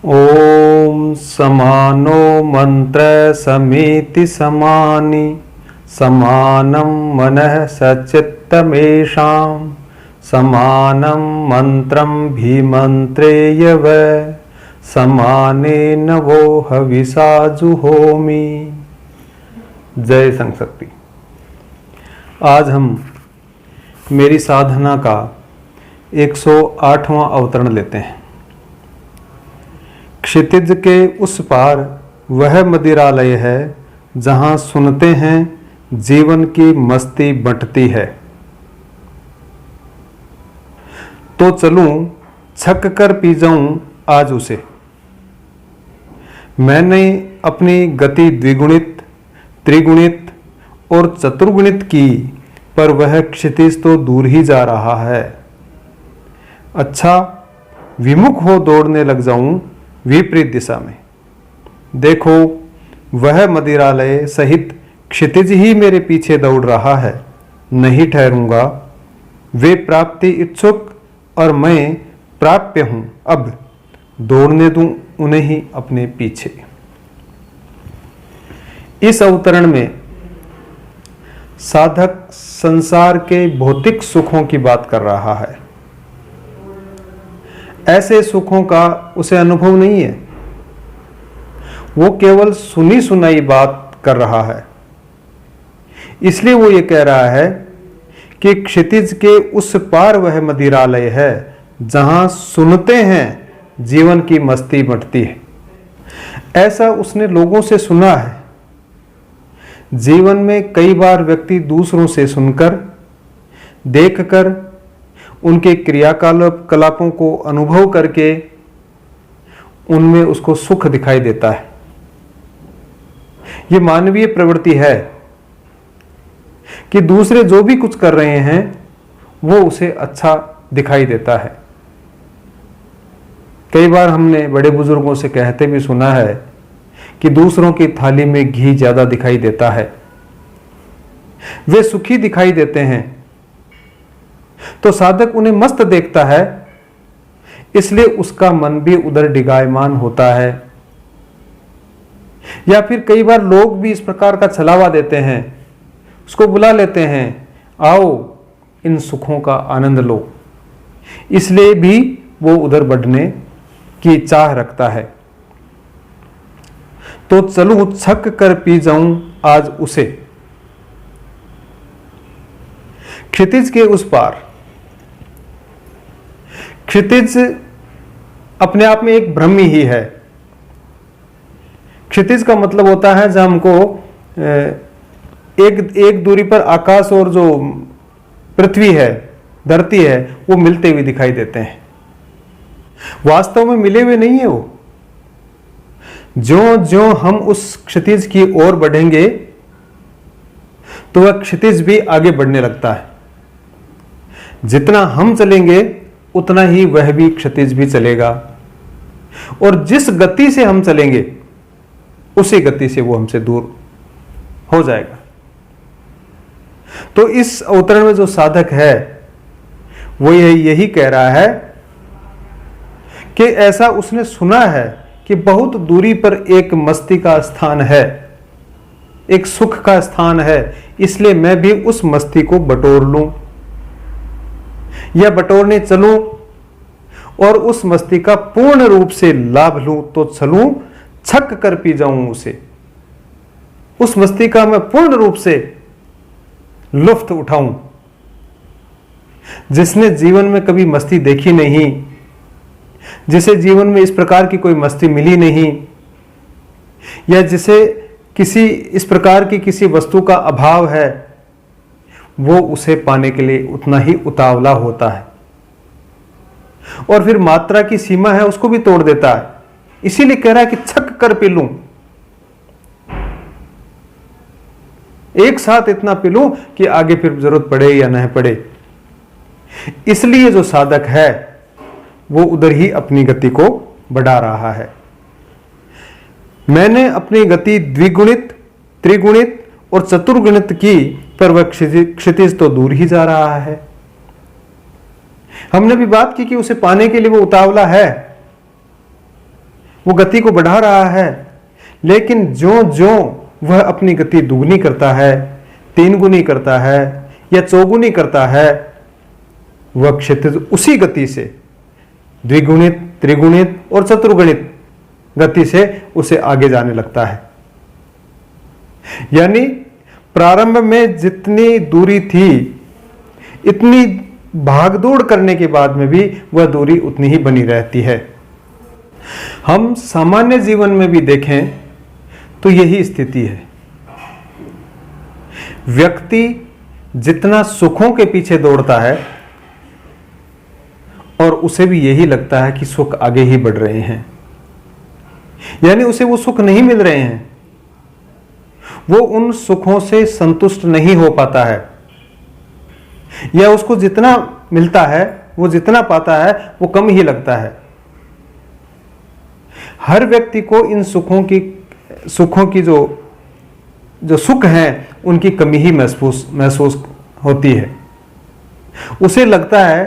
ओम समानो मंत्र समेति समानि समानं मनः सचित्तमेषां समानं मंत्रं भीमंत्रेय वै समानेन वो हविषा जुहोमि। जय संशक्ति। आज हम मेरी साधना का 108वां अवतरण लेते हैं। क्षितिज के उस पार वह मदिरालय है जहां सुनते हैं जीवन की मस्ती बंटती है। तो चलूं छक कर पी जाऊं आज उसे। मैंने अपनी गति द्विगुणित, त्रिगुणित और चतुर्गुणित की, पर वह क्षितिज तो दूर ही जा रहा है। अच्छा, विमुख हो दौड़ने लग जाऊं विपरीत दिशा में। देखो, वह मदिरालय सहित क्षितिज ही मेरे पीछे दौड़ रहा है। नहीं ठहरूंगा। वे प्राप्ति इच्छुक और मैं प्राप्य हूं। अब दौड़ने दूं उन्हें ही अपने पीछे। इस अवतरण में साधक संसार के भौतिक सुखों की बात कर रहा है। ऐसे सुखों का उसे अनुभव नहीं है। वो केवल सुनी सुनाई बात कर रहा है। इसलिए वो ये कह रहा है कि क्षितिज के उस पार वह मदिरालय है जहां सुनते हैं जीवन की मस्ती बंटती है। ऐसा उसने लोगों से सुना है। जीवन में कई बार व्यक्ति दूसरों से सुनकर, देखकर, उनके क्रियाकलापों को अनुभव करके उनमें उसको सुख दिखाई देता है। यह मानवीय प्रवृत्ति है कि दूसरे जो भी कुछ कर रहे हैं वो उसे अच्छा दिखाई देता है। कई बार हमने बड़े बुजुर्गों से कहते भी सुना है कि दूसरों की थाली में घी ज्यादा दिखाई देता है। वे सुखी दिखाई देते हैं तो साधक उन्हें मस्त देखता है, इसलिए उसका मन भी उधर डिगायमान होता है। या फिर कई बार लोग भी इस प्रकार का छलावा देते हैं, उसको बुला लेते हैं, आओ इन सुखों का आनंद लो। इसलिए भी वो उधर बढ़ने की चाह रखता है। तो चलूं छक कर पी जाऊं आज उसे। क्षितिज के उस पार। क्षितिज अपने आप में एक भ्रम ही है। क्षितिज का मतलब होता है जब हमको एक दूरी पर आकाश और जो पृथ्वी है, धरती है, वो मिलते हुए दिखाई देते हैं। वास्तव में मिले हुए नहीं है वो। ज्यों ज्यों हम उस क्षितिज की ओर बढ़ेंगे तो वह क्षितिज भी आगे बढ़ने लगता है। जितना हम चलेंगे उतना ही वह भी क्षितिज भी चलेगा, और जिस गति से हम चलेंगे उसी गति से वो हमसे दूर हो जाएगा। तो इस अवतरण में जो साधक है वो यही कह रहा है कि ऐसा उसने सुना है कि बहुत दूरी पर एक मस्ती का स्थान है, एक सुख का स्थान है, इसलिए मैं भी उस मस्ती को बटोर लूं या बटोरने चलूं और उस मस्ती का पूर्ण रूप से लाभ लूं। तो चलूं छक कर पी जाऊं उसे। उस मस्ती का मैं पूर्ण रूप से लुत्फ उठाऊं। जिसने जीवन में कभी मस्ती देखी नहीं, जिसे जीवन में इस प्रकार की कोई मस्ती मिली नहीं, या जिसे किसी इस प्रकार की किसी वस्तु का अभाव है, वो उसे पाने के लिए उतना ही उतावला होता है और फिर मात्रा की सीमा है उसको भी तोड़ देता है। इसीलिए कह रहा है कि छक कर पी लूं, एक साथ इतना पी लूं कि आगे फिर जरूरत पड़े या नहीं पड़े। इसलिए जो साधक है वो उधर ही अपनी गति को बढ़ा रहा है। मैंने अपनी गति द्विगुणित, त्रिगुणित और चतुर्गुणित की, पर वह क्षितिज तो दूर ही जा रहा है। हमने भी बात की कि उसे पाने के लिए वो उतावला है, वो गति को बढ़ा रहा है, लेकिन जो जो वह अपनी गति दुगनी करता है, तीन गुनी करता है या चौगुनी करता है, वह क्षितिज उसी गति से द्विगुणित, त्रिगुणित और चतुर्गुणित गति से उसे आगे जाने लगता है। यानी प्रारंभ में जितनी दूरी थी, इतनी भागदौड़ करने के बाद में भी वह दूरी उतनी ही बनी रहती है। हम सामान्य जीवन में भी देखें तो यही स्थिति है। व्यक्ति जितना सुखों के पीछे दौड़ता है और उसे भी यही लगता है कि सुख आगे ही बढ़ रहे हैं, यानी उसे वो सुख नहीं मिल रहे हैं, वो उन सुखों से संतुष्ट नहीं हो पाता है, या उसको जितना मिलता है, वो जितना पाता है वो कम ही लगता है। हर व्यक्ति को इन सुखों की जो सुख हैं उनकी कमी ही महसूस होती है। उसे लगता है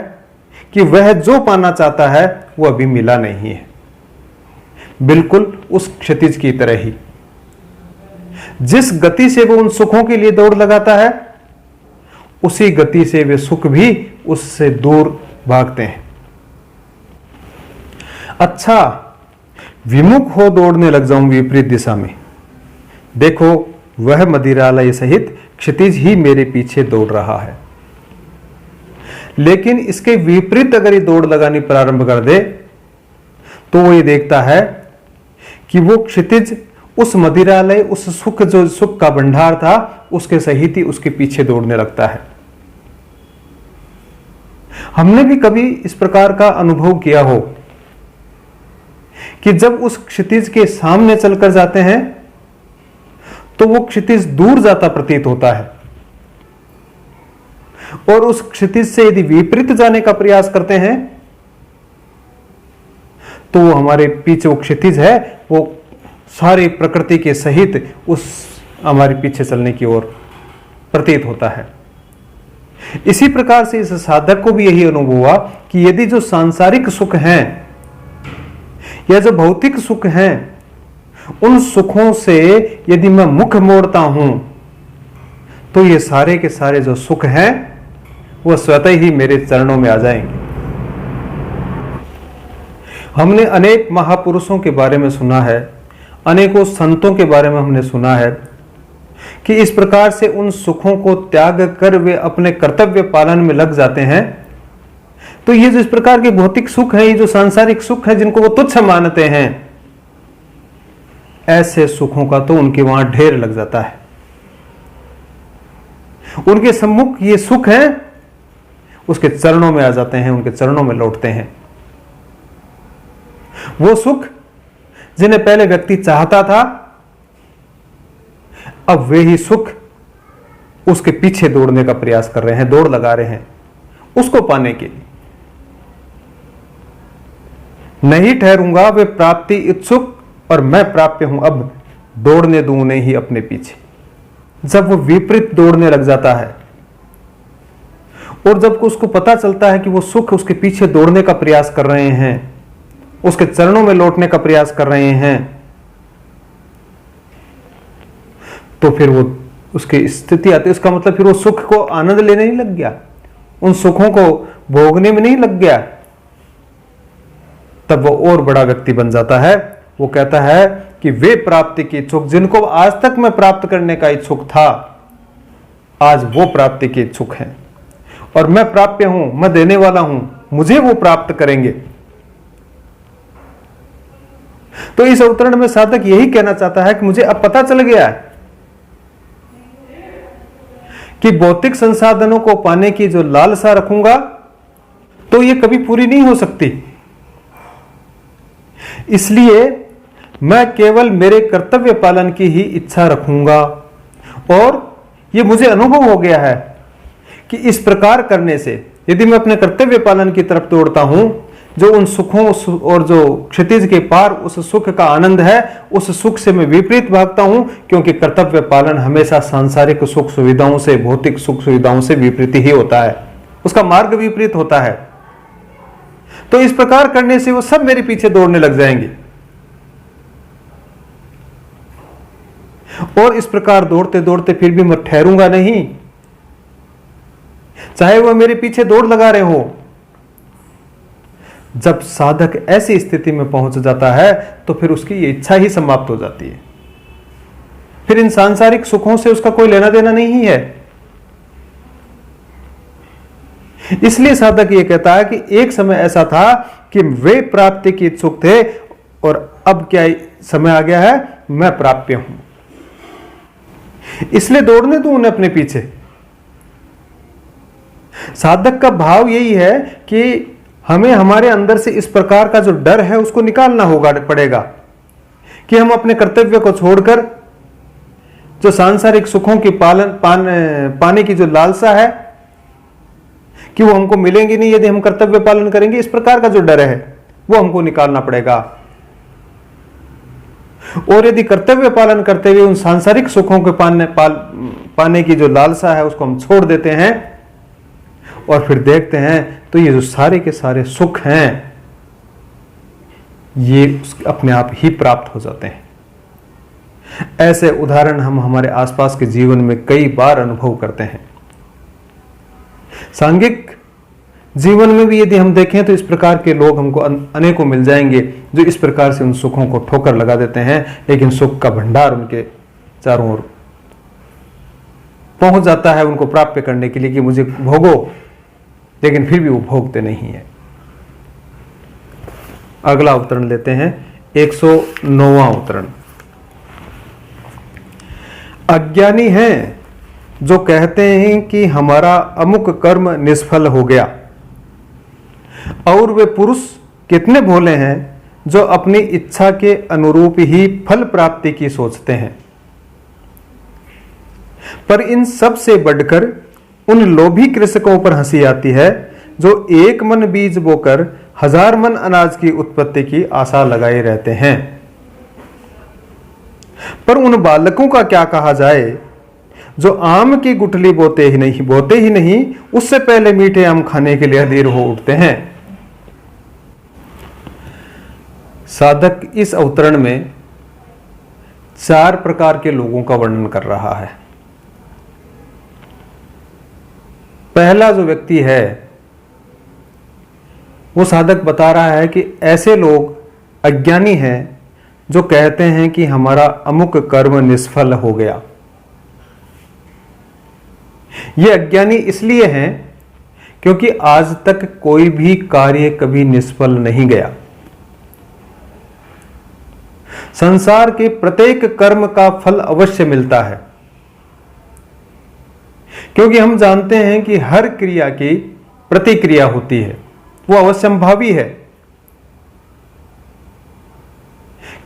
कि वह जो पाना चाहता है वो अभी मिला नहीं है, बिल्कुल उस क्षितिज की तरह ही। जिस गति से वो उन सुखों के लिए दौड़ लगाता है, उसी गति से वे सुख भी उससे दूर भागते हैं। अच्छा, विमुख हो दौड़ने लग जाऊं विपरीत दिशा में, देखो वह मदिरालय सहित क्षितिज ही मेरे पीछे दौड़ रहा है। लेकिन इसके विपरीत अगर ये दौड़ लगानी प्रारंभ कर दे तो वो ये देखता है कि वो क्षितिज उस मदिरालय, उस सुख, जो सुख का भंडार था, उसके सहित ही उसके पीछे दौड़ने लगता है। हमने भी कभी इस प्रकार का अनुभव किया हो कि जब उस क्षितिज के सामने चलकर जाते हैं तो वो क्षितिज दूर जाता प्रतीत होता है, और उस क्षितिज से यदि विपरीत जाने का प्रयास करते हैं तो वो हमारे पीछे, वो क्षितिज है, वो सारी प्रकृति के सहित उस हमारे पीछे चलने की ओर प्रतीत होता है। इसी प्रकार से इस साधक को भी यही अनुभव हुआ कि यदि जो सांसारिक सुख हैं या जो भौतिक सुख हैं, उन सुखों से यदि मैं मुख मोड़ता हूं तो ये सारे के सारे जो सुख हैं वो स्वतः ही मेरे चरणों में आ जाएंगे। हमने अनेक महापुरुषों के बारे में सुना है, अनेकों संतों के बारे में हमने सुना है कि इस प्रकार से उन सुखों को त्याग कर वे अपने कर्तव्य पालन में लग जाते हैं। तो ये जो इस प्रकार के भौतिक सुख हैं, ये जो सांसारिक सुख हैं जिनको वो तुच्छ मानते हैं, ऐसे सुखों का तो उनके वहां ढेर लग जाता है। उनके सम्मुख ये सुख हैं, उसके चरणों में आ जाते हैं, उनके चरणों में लौटते हैं। वो सुख जिन्हें पहले व्यक्ति चाहता था, अब वे ही सुख उसके पीछे दौड़ने का प्रयास कर रहे हैं, दौड़ लगा रहे हैं उसको पाने के लिए। नहीं ठहरूंगा वे प्राप्ति इच्छुक और मैं प्राप्य हूं, अब दौड़ने दूं उन्हें ही अपने पीछे। जब वो विपरीत दौड़ने लग जाता है और जब उसको पता चलता है कि वो सुख उसके पीछे दौड़ने का प्रयास कर रहे हैं, उसके चरणों में लौटने का प्रयास कर रहे हैं, तो फिर वो उसकी स्थिति आती है। उसका मतलब फिर वो सुख को आनंद लेने नहीं लग गया, उन सुखों को भोगने में नहीं लग गया। तब वो और बड़ा व्यक्ति बन जाता है। वो कहता है कि वे प्राप्ति के इच्छुक, जिनको आज तक मैं प्राप्त करने का इच्छुक था, आज वो प्राप्ति के इच्छुक हैं, और मैं प्राप्य हूं, मैं देने वाला हूं, मुझे वो प्राप्त करेंगे। तो इस अवतरण में साधक यही कहना चाहता है कि मुझे अब पता चल गया है कि भौतिक संसाधनों को पाने की जो लालसा रखूंगा तो ये कभी पूरी नहीं हो सकती। इसलिए मैं केवल मेरे कर्तव्य पालन की ही इच्छा रखूंगा, और ये मुझे अनुभव हो गया है कि इस प्रकार करने से यदि मैं अपने कर्तव्य पालन की तरफ दौड़ता हूं, जो उन सुखों और जो क्षितिज के पार उस सुख का आनंद है, उस सुख से मैं विपरीत भागता हूं, क्योंकि कर्तव्य पालन हमेशा सांसारिक सुख सुविधाओं से, भौतिक सुख सुविधाओं से विपरीत ही होता है, उसका मार्ग विपरीत होता है। तो इस प्रकार करने से वो सब मेरे पीछे दौड़ने लग जाएंगे। और इस प्रकार दौड़ते दौड़ते फिर भी मैं ठहरूंगा नहीं, चाहे वह मेरे पीछे दौड़ लगा रहे हो। जब साधक ऐसी स्थिति में पहुंच जाता है तो फिर उसकी ये इच्छा ही समाप्त हो जाती है। फिर इन सांसारिक सुखों से उसका कोई लेना देना नहीं है। इसलिए साधक ये कहता है कि एक समय ऐसा था कि वे प्राप्ति के इच्छुक थे और अब क्या समय आ गया है, मैं प्राप्य हूं, इसलिए दौड़ने दो उन्हें अपने पीछे। साधक का भाव यही है कि हमें हमारे अंदर से इस प्रकार का जो डर है उसको निकालना होगा पड़ेगा कि हम अपने कर्तव्य को छोड़कर जो सांसारिक सुखों की पाने की जो लालसा है कि वो हमको मिलेंगे नहीं यदि हम कर्तव्य पालन करेंगे, इस प्रकार का जो डर है वो हमको निकालना पड़ेगा। और यदि कर्तव्य पालन करते हुए उन सांसारिक सुखों के पाने की जो लालसा है उसको हम छोड़ देते हैं और फिर देखते हैं तो ये जो सारे के सारे सुख हैं ये अपने आप ही प्राप्त हो जाते हैं। ऐसे उदाहरण हम हमारे आसपास के जीवन में कई बार अनुभव करते हैं। सांघिक जीवन में भी यदि हम देखें तो इस प्रकार के लोग हमको अनेकों मिल जाएंगे जो इस प्रकार से उन सुखों को ठोकर लगा देते हैं, लेकिन सुख का भंडार उनके चारों ओर पहुंच जाता है उनको प्राप्त करने के लिए कि मुझे भोगो, लेकिन फिर भी वो भोगते नहीं है। अगला अवतरण लेते हैं, 109वां अवतरण। अज्ञानी हैं जो कहते हैं कि हमारा अमुक कर्म निष्फल हो गया, और वे पुरुष कितने भोले हैं जो अपनी इच्छा के अनुरूप ही फल प्राप्ति की सोचते हैं। पर इन सब से बढ़कर उन लोभी कृषकों पर हंसी आती है जो 1 मन बीज बोकर 1000 मन अनाज की उत्पत्ति की आशा लगाए रहते हैं। पर उन बालकों का क्या कहा जाए जो आम की गुठली बोते ही नहीं उससे पहले मीठे आम खाने के लिए अधीर हो उठते हैं। साधक इस अवतरण में 4 प्रकार के लोगों का वर्णन कर रहा है। पहला जो व्यक्ति है वो साधक बता रहा है कि ऐसे लोग अज्ञानी हैं जो कहते हैं कि हमारा अमुक कर्म निष्फल हो गया। ये अज्ञानी इसलिए हैं क्योंकि आज तक कोई भी कार्य कभी निष्फल नहीं गया। संसार के प्रत्येक कर्म का फल अवश्य मिलता है, क्योंकि हम जानते हैं कि हर क्रिया की प्रतिक्रिया होती है, वो अवश्यंभावी है।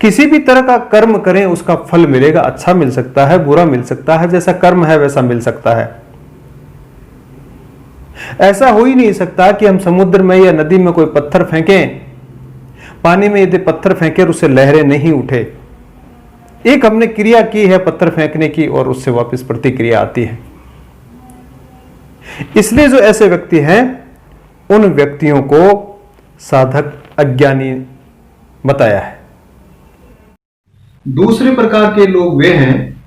किसी भी तरह का कर्म करें उसका फल मिलेगा, अच्छा मिल सकता है, बुरा मिल सकता है, जैसा कर्म है वैसा मिल सकता है। ऐसा हो ही नहीं सकता कि हम समुद्र में या नदी में कोई पत्थर फेंकें, पानी में यदि पत्थर फेंके उससे लहरें नहीं उठे। एक हमने क्रिया की है पत्थर फेंकने की और उससे वापस प्रतिक्रिया आती है। इसलिए जो ऐसे व्यक्ति हैं उन व्यक्तियों को साधक अज्ञानी बताया है। दूसरे प्रकार के लोग वे हैं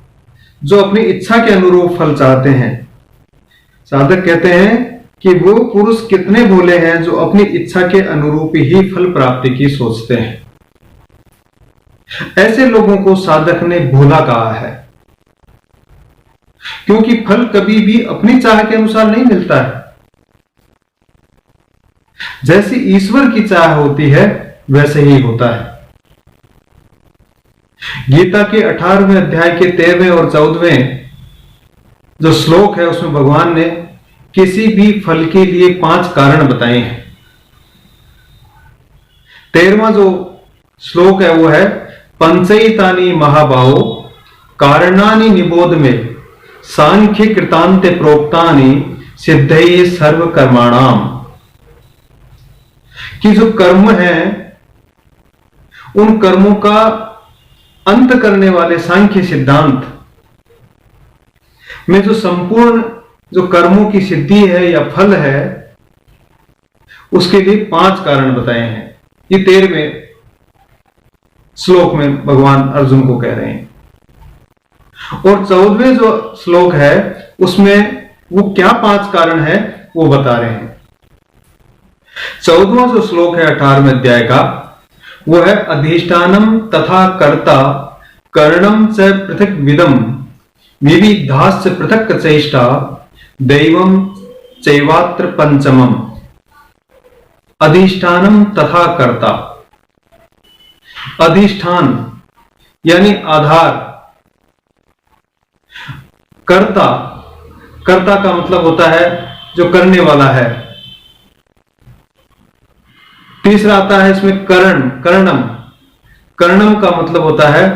जो अपनी इच्छा के अनुरूप फल चाहते हैं। साधक कहते हैं कि वो पुरुष कितने भोले हैं जो अपनी इच्छा के अनुरूप ही फल प्राप्ति की सोचते हैं। ऐसे लोगों को साधक ने भोला कहा है, क्योंकि फल कभी भी अपनी चाह के अनुसार नहीं मिलता है। जैसी ईश्वर की चाह होती है वैसे ही होता है। गीता के 18वें अध्याय के 13वें और 14वें जो श्लोक है उसमें भगवान ने किसी भी फल के लिए 5 कारण बताए हैं। 13वां जो श्लोक है वो है, पंचैतानि महाबाहो कारणानि निबोध में सांख्य कृतांते प्रोक्तानि सिद्धये सर्व कर्माणाम। कि जो कर्म है उन कर्मों का अंत करने वाले सांख्य सिद्धांत में जो संपूर्ण जो कर्मों की सिद्धि है या फल है उसके लिए 5 कारण बताए हैं। ये 13वें श्लोक में भगवान अर्जुन को कह रहे हैं। और 14वें जो श्लोक है उसमें वो क्या 5 कारण है वो बता रहे हैं। 14वां जो श्लोक है 18वें अध्याय का, वो है अधिष्ठानम तथा कर्ता कर्णम च पृथक विदम विविधाश्च पृथक चेष्टा दैवम चैवात्र पंचमम। अधिष्ठानम तथा कर्ता, अधिष्ठान यानी आधार, कर्ता, कर्ता का मतलब होता है जो करने वाला है। तीसरा आता है इसमें कर्ण, कर्णम, कर्णम का मतलब होता है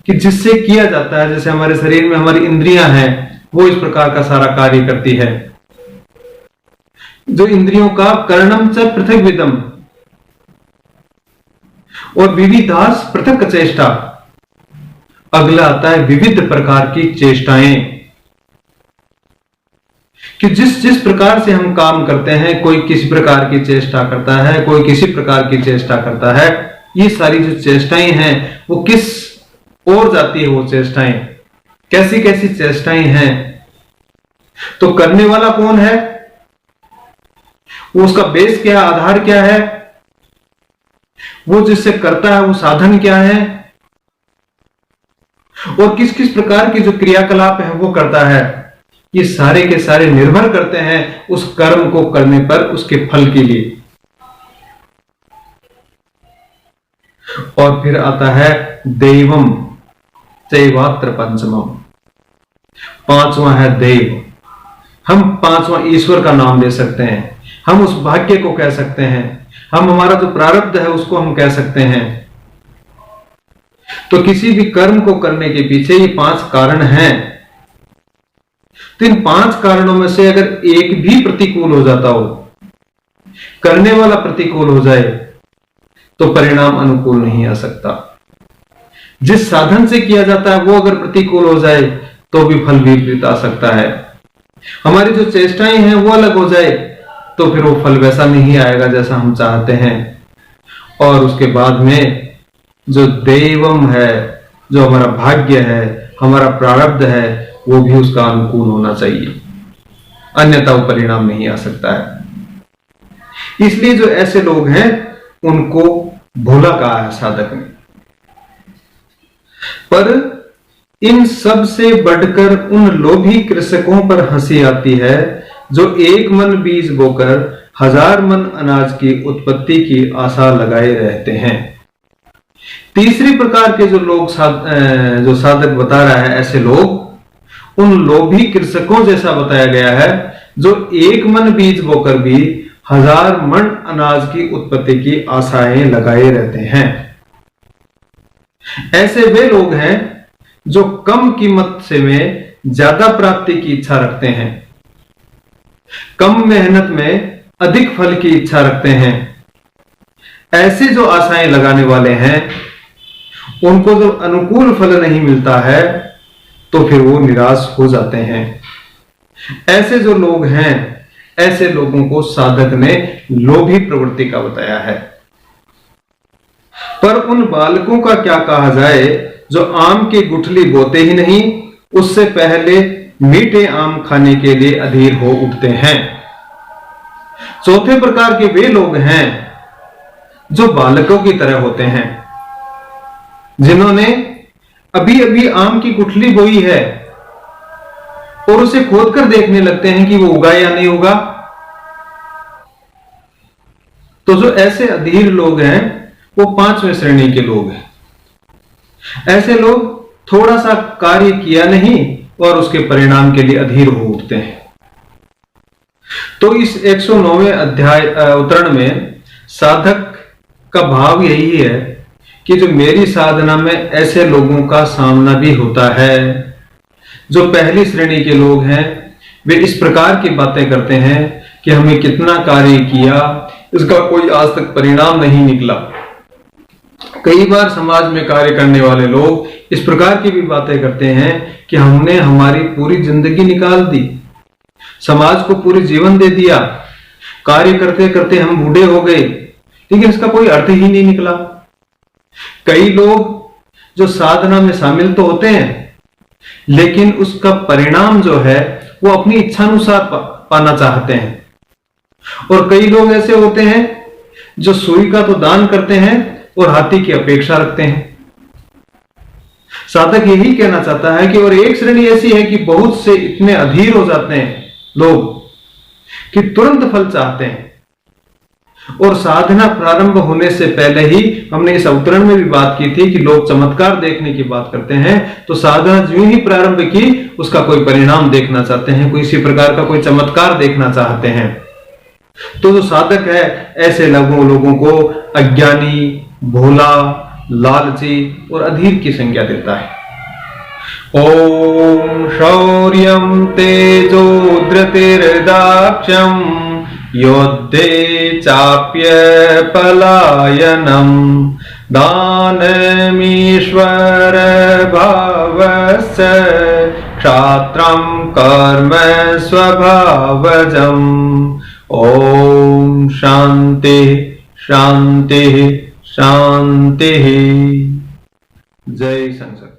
कि जिससे किया जाता है, जैसे हमारे शरीर में हमारी इंद्रियां हैं वो इस प्रकार का सारा कार्य करती है, जो इंद्रियों का कर्णम च पृथक विदम। और विविधास पृथक चेष्टा, अगला आता है विविध प्रकार की चेष्टाएं, कि जिस जिस प्रकार से हम काम करते हैं, कोई किसी प्रकार की चेष्टा करता है, कोई किसी प्रकार की चेष्टा करता है। ये सारी जो चेष्टाएं हैं वो किस ओर जाती है, वो चेष्टाएं कैसी कैसी चेष्टाएं हैं। तो करने वाला कौन है, वो उसका बेस क्या है, आधार क्या है, वो जिससे करता है वो साधन क्या है, और किस किस प्रकार की जो क्रियाकलाप है वो करता है। ये सारे के सारे निर्भर करते हैं उस कर्म को करने पर, उसके फल के लिए। और फिर आता है दैवम चैवात्र पंचमम, 5वां है देव। हम 5वां ईश्वर का नाम ले सकते हैं, हम उस भाग्य को कह सकते हैं, हम हमारा जो प्रारब्ध है उसको हम कह सकते हैं। तो किसी भी कर्म को करने के पीछे ये 5 कारण हैं। तो इन 5 कारणों में से अगर एक भी प्रतिकूल हो जाता हो, करने वाला प्रतिकूल हो जाए, तो परिणाम अनुकूल नहीं आ सकता। जिस साधन से किया जाता है वो अगर प्रतिकूल हो जाए तो भी फल विपरीत आ सकता है। हमारी जो चेष्टाएं हैं वो अलग हो जाए तो फिर वो फल वैसा नहीं आएगा जैसा हम चाहते हैं। और उसके बाद में जो देवम है, जो हमारा भाग्य है, हमारा प्रारब्ध है, वो भी उसका अनुकूल होना चाहिए, अन्यथा वो परिणाम नहीं आ सकता है। इसलिए जो ऐसे लोग हैं उनको भोला कहा है साधक ने। पर इन सब से बढ़कर उन लोभी कृषकों पर हंसी आती है जो 1 मन बीज बोकर 1000 मन अनाज की उत्पत्ति की आशा लगाए रहते हैं। तीसरी प्रकार के जो लोग जो साधक बता रहा है, ऐसे लोग उन लोभी कृषकों जैसा बताया गया है जो 1 मन बीज बोकर भी 1000 मन अनाज की उत्पत्ति की आशाएं लगाए रहते हैं। ऐसे वे लोग हैं जो कम कीमत से में ज्यादा प्राप्ति की इच्छा रखते हैं, कम मेहनत में अधिक फल की इच्छा रखते हैं। ऐसे जो आशाएं लगाने वाले हैं उनको जो अनुकूल फल नहीं मिलता है तो फिर वो निराश हो जाते हैं। ऐसे जो लोग हैं, ऐसे लोगों को साधक ने लोभी प्रवृत्ति का बताया है। पर उन बालकों का क्या कहा जाए जो आम की गुठली बोते ही नहीं, उससे पहले मीठे आम खाने के लिए अधीर हो उठते हैं। चौथे प्रकार के वे लोग हैं जो बालकों की तरह होते हैं, जिन्होंने अभी अभी आम की गुठली बोई है और उसे खोदकर देखने लगते हैं कि वो उगा या नहीं उगा। तो जो ऐसे अधीर लोग हैं वो 5वें श्रेणी के लोग हैं। ऐसे लोग थोड़ा सा कार्य किया नहीं और उसके परिणाम के लिए अधीर हो उठते हैं। तो इस 109वें अध्याय उद्धरण में साधक का भाव यही है कि जो मेरी साधना में ऐसे लोगों का सामना भी होता है। जो पहली श्रेणी के लोग हैं वे इस प्रकार की बातें करते हैं कि हमने कितना कार्य किया, इसका कोई आज तक परिणाम नहीं निकला। कई बार समाज में कार्य करने वाले लोग इस प्रकार की भी बातें करते हैं कि हमने हमारी पूरी जिंदगी निकाल दी, समाज को पूरी जीवन दे दिया, कार्य करते करते हम बूढ़े हो गए, लेकिन इसका कोई अर्थ ही नहीं निकला। कई लोग जो साधना में शामिल तो होते हैं लेकिन उसका परिणाम जो है वो अपनी इच्छानुसार पाना चाहते हैं। और कई लोग ऐसे होते हैं जो सुई का तो दान करते हैं और हाथी की अपेक्षा रखते हैं। साधक यही कहना चाहता है कि और एक श्रेणी ऐसी है कि बहुत से इतने अधीर हो जाते हैं लोग कि तुरंत फल चाहते हैं। और साधना प्रारंभ होने से पहले ही हमने इस अवतरण में भी बात की थी कि लोग चमत्कार देखने की बात करते हैं। तो साधना जो ही प्रारंभ की उसका कोई परिणाम देखना चाहते हैं, कोई इसी प्रकार का कोई चमत्कार देखना चाहते हैं। तो जो साधक है ऐसे लोगों को अज्ञानी, भोला, लालची और अधीर की संज्ञा देता है। ओम शौर्यं तेजो धृतिर्दाक्ष्यं योद्धे चाप्य पलायनम दानमीश्वर भावस्य क्षात्रं कर्म स्वभावजम्। ओम शांति शांति शांति। जय संसद।